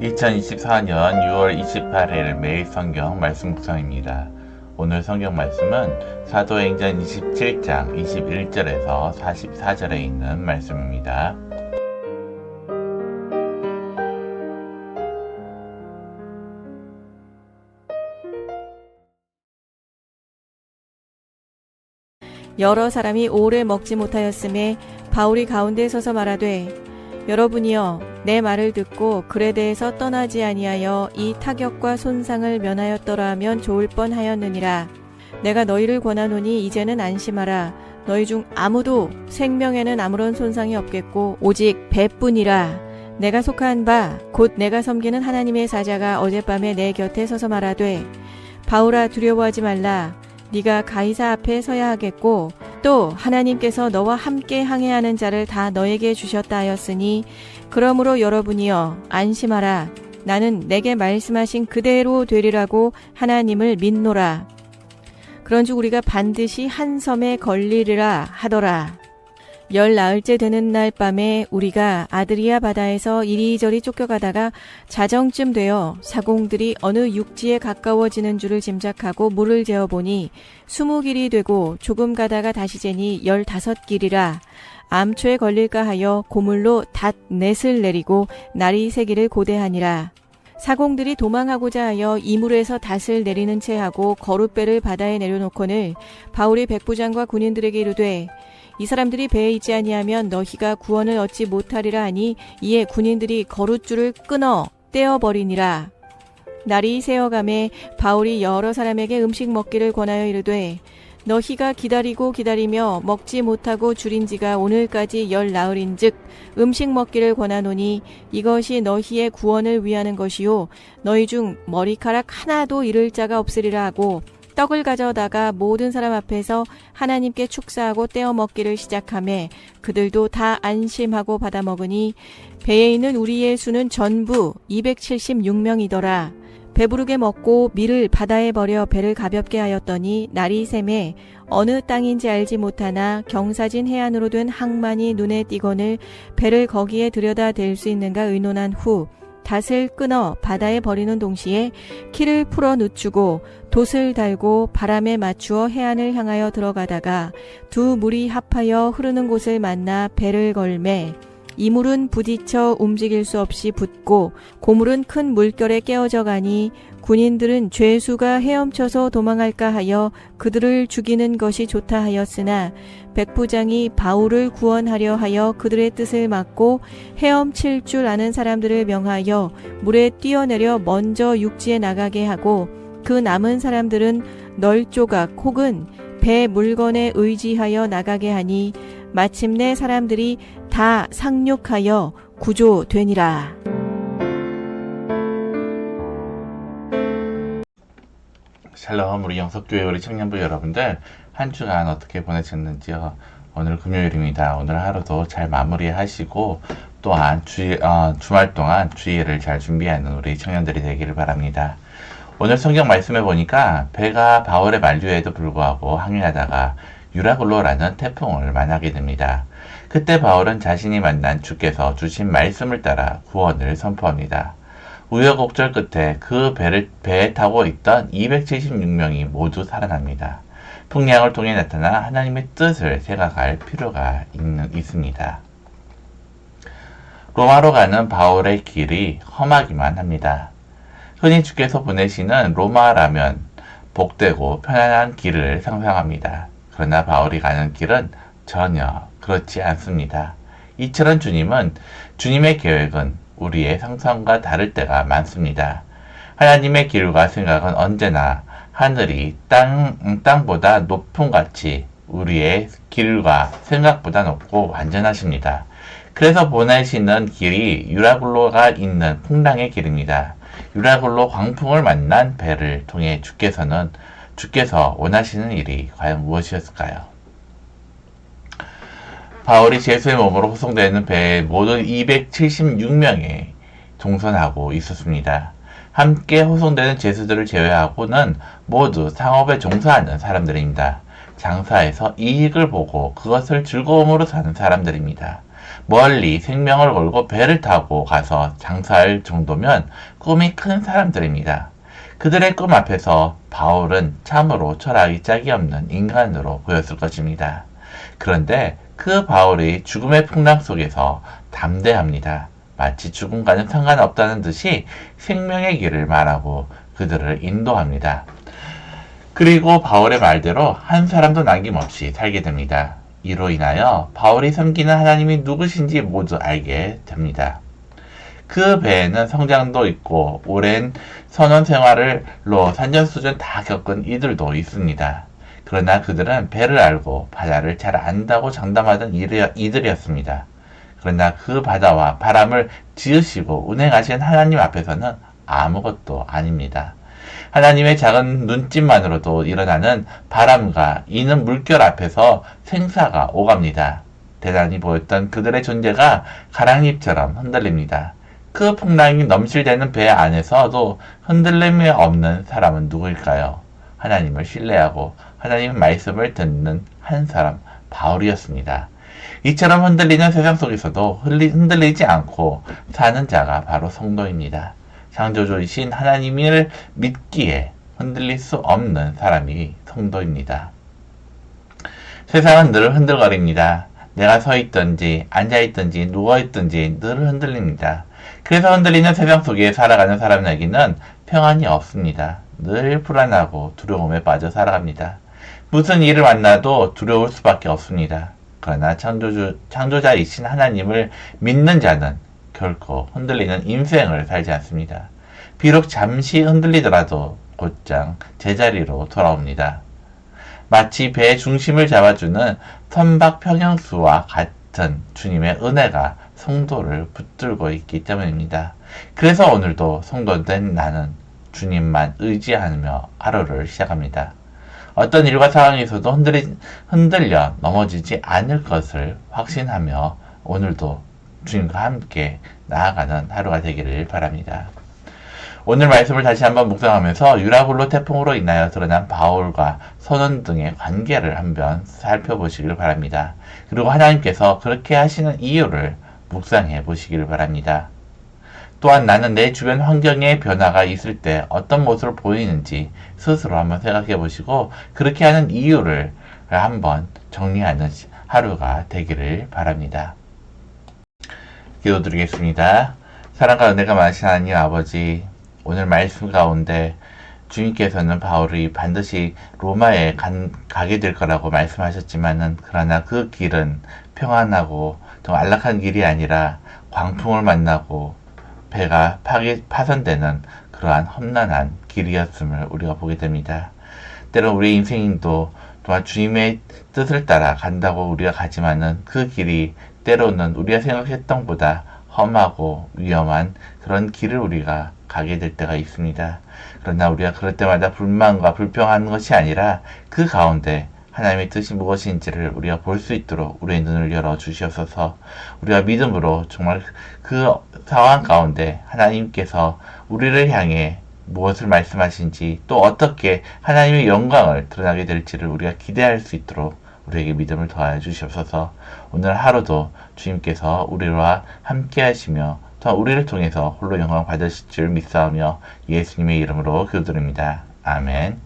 2024년 6월 28일 매일 성경 말씀 묵상입니다. 오늘 성경 말씀은 사도행전 27장 21절에서 44절에 있는 말씀입니다. 여러 사람이 오래 먹지 못하였음에 바울이 가운데 서서 말하되, 여러분이여 내 말을 듣고 그레데에서 떠나지 아니하여 이 타격과 손상을 면하였더라 하면 좋을 뻔하였느니라. 내가 너희를 권하노니 이제는 안심하라. 너희 중 아무도 생명에는 아무런 손상이 없겠고 오직 배뿐이라. 내가 속한 바 곧 내가 섬기는 하나님의 사자가 어젯밤에 내 곁에 서서 말하되, 바울아 두려워하지 말라. 네가 가이사 앞에 서야 하겠고 또 하나님께서 너와 함께 항해하는 자를 다 너에게 주셨다 하였으니 그러므로 여러분이여 안심하라. 나는 내게 말씀하신 그대로 되리라고 하나님을 믿노라. 그런즉 우리가 반드시 한 섬에 걸리리라 하더라. 10나흘째 되는 날 밤에 우리가 아드리아 바다에서 이리저리 쫓겨가다가 자정쯤 되어 사공들이 어느 육지에 가까워지는 줄을 짐작하고 물을 재어보니 20길이 되고 조금 가다가 다시 재니 15길이라. 암초에 걸릴까 하여 고물로 닷 넷을 내리고 날이 새기를 고대하니라. 사공들이 도망하고자 하여 이물에서 닷을 내리는 채 하고 거룻배를 바다에 내려놓거늘 바울이 백부장과 군인들에게 이르되, 이 사람들이 배에 있지 아니하면 너희가 구원을 얻지 못하리라 하니 이에 군인들이 거룻줄을 끊어 떼어버리니라. 날이 새어가매 바울이 여러 사람에게 음식 먹기를 권하여 이르되, 너희가 기다리고 기다리며 먹지 못하고 줄인 지가 오늘까지 10나흘인즉 음식 먹기를 권하노니 이것이 너희의 구원을 위하는 것이요 너희 중 머리카락 하나도 잃을 자가 없으리라 하고 떡을 가져다가 모든 사람 앞에서 하나님께 축사하고 떼어 먹기를 시작하매 그들도 다 안심하고 받아 먹으니 배에 있는 우리의 수는 전부 276명이더라. 배부르게 먹고 밀을 바다에 버려 배를 가볍게 하였더니 날이 새매 어느 땅인지 알지 못하나 경사진 해안으로 된 항만이 눈에 띄거늘 배를 거기에 들여다 댈 수 있는가 의논한 후 닷을 끊어 바다에 버리는 동시에 키를 풀어 늦추고 돛을 달고 바람에 맞추어 해안을 향하여 들어가다가 두 물이 합하여 흐르는 곳을 만나 배를 걸매 이물은 부딪혀 움직일 수 없이 붙고 고물은 큰 물결에 깨어져 가니 군인들은 죄수가 헤엄쳐서 도망할까 하여 그들을 죽이는 것이 좋다 하였으나 백부장이 바울을 구원하려 하여 그들의 뜻을 막고 헤엄칠 줄 아는 사람들을 명하여 물에 뛰어내려 먼저 육지에 나가게 하고 그 남은 사람들은 널조각 혹은 배 물건에 의지하여 나가게 하니 마침내 사람들이 다 상륙하여 구조되니라. 샬롬, 우리 영석교회 우리 청년부 여러분들 한 주간 어떻게 보내셨는지요? 오늘 금요일입니다. 오늘 하루도 잘 마무리하시고 또한 주말 동안 주일을 잘 준비하는 우리 청년들이 되기를 바랍니다. 오늘 성경 말씀해 보니까 배가 바울의 만류에도 불구하고 항해하다가 유라굴로라는 태풍을 만나게 됩니다. 그때 바울은 자신이 만난 주께서 주신 말씀을 따라 구원을 선포합니다. 우여곡절 끝에 그 배에 타고 있던 276명이 모두 살아납니다. 풍랑을 통해 나타나 하나님의 뜻을 생각할 필요가 있습니다. 로마로 가는 바울의 길이 험하기만 합니다. 흔히 주께서 보내시는 로마라면 복되고 편안한 길을 상상합니다. 그러나 바울이 가는 길은 전혀 그렇지 않습니다. 이처럼 주님의 계획은 우리의 상상과 다를 때가 많습니다. 하나님의 길과 생각은 언제나 하늘이 땅보다 높음 같이 우리의 길과 생각보다 높고 완전하십니다. 그래서 보내시는 길이 유라굴로가 있는 풍랑의 길입니다. 유라굴로 광풍을 만난 배를 통해 주께서 원하시는 일이 과연 무엇이었을까요? 바울이 예수의 몸으로 호송되는 배에 모두 276명이 동선하고 있었습니다. 함께 호송되는 죄수들을 제외하고는 모두 상업에 종사하는 사람들입니다. 장사에서 이익을 보고 그것을 즐거움으로 사는 사람들입니다. 멀리 생명을 걸고 배를 타고 가서 장사할 정도면 꿈이 큰 사람들입니다. 그들의 꿈 앞에서 바울은 참으로 철학이 짝이 없는 인간으로 보였을 것입니다. 그런데 그 바울이 죽음의 풍랑 속에서 담대합니다. 마치 죽음과는 상관없다는 듯이 생명의 길을 말하고 그들을 인도합니다. 그리고 바울의 말대로 한 사람도 남김없이 살게 됩니다. 이로 인하여 바울이 섬기는 하나님이 누구신지 모두 알게 됩니다. 그 배에는 성장도 있고 오랜 선원 생활로 산전수전 다 겪은 이들도 있습니다. 그러나 그들은 배를 알고 바다를 잘 안다고 장담하던 이들이었습니다. 그러나 그 바다와 바람을 지으시고 운행하신 하나님 앞에서는 아무것도 아닙니다. 하나님의 작은 눈짓만으로도 일어나는 바람과 이는 물결 앞에서 생사가 오갑니다. 대단히 보였던 그들의 존재가 가랑잎처럼 흔들립니다. 그 풍랑이 넘실대는 배 안에서도 흔들림이 없는 사람은 누구일까요? 하나님을 신뢰하고 하나님의 말씀을 듣는 한 사람, 바울이었습니다. 이처럼 흔들리는 세상 속에서도 흔들리지 않고 사는 자가 바로 성도입니다. 창조주이신 하나님을 믿기에 흔들릴 수 없는 사람이 성도입니다. 세상은 늘 흔들거립니다. 내가 서 있든지 앉아 있든지 누워 있든지 늘 흔들립니다. 그래서 흔들리는 세상 속에 살아가는 사람에게는 평안이 없습니다. 늘 불안하고 두려움에 빠져 살아갑니다. 무슨 일을 만나도 두려울 수밖에 없습니다. 그러나 창조자이신 하나님을 믿는 자는 결코 흔들리는 인생을 살지 않습니다. 비록 잠시 흔들리더라도 곧장 제자리로 돌아옵니다. 마치 배의 중심을 잡아주는 선박 평형수와 같은 주님의 은혜가 성도를 붙들고 있기 때문입니다. 그래서 오늘도 성도된 나는 주님만 의지하며 하루를 시작합니다. 어떤 일과 상황에서도 흔들려 넘어지지 않을 것을 확신하며 오늘도 주님과 함께 나아가는 하루가 되기를 바랍니다. 오늘 말씀을 다시 한번 묵상하면서 유라굴로 태풍으로 인하여 드러난 바울과 선원 등의 관계를 한번 살펴보시길 바랍니다. 그리고 하나님께서 그렇게 하시는 이유를 묵상해 보시길 바랍니다. 또한 나는 내 주변 환경에 변화가 있을 때 어떤 모습을 보이는지 스스로 한번 생각해 보시고 그렇게 하는 이유를 한번 정리하는 하루가 되기를 바랍니다. 기도드리겠습니다. 사랑과 은혜가 많으신 하나님 아버지, 오늘 말씀 가운데 주님께서는 바울이 반드시 로마에 가게 될 거라고 말씀하셨지만은 그러나 그 길은 평안하고 좀 안락한 길이 아니라 광풍을 만나고 배가 파손되는 그러한 험난한 길이었음을 우리가 보게 됩니다. 때론 우리 인생도 또한 주님의 뜻을 따라 간다고 우리가 가지만은 그 길이 때로는 우리가 생각했던 보다 험하고 위험한 그런 길을 우리가 가게 될 때가 있습니다. 그러나 우리가 그럴 때마다 불만과 불평하는 것이 아니라 그 가운데 하나님의 뜻이 무엇인지를 우리가 볼 수 있도록 우리의 눈을 열어 주시옵소서. 우리가 믿음으로 정말 그 상황 가운데 하나님께서 우리를 향해 무엇을 말씀하신지 또 어떻게 하나님의 영광을 드러나게 될지를 우리가 기대할 수 있도록 우리에게 믿음을 더하여 주시옵소서. 오늘 하루도 주님께서 우리와 함께 하시며 또 우리를 통해서 홀로 영광 받으실 줄 믿사오며 예수님의 이름으로 기도드립니다. 아멘.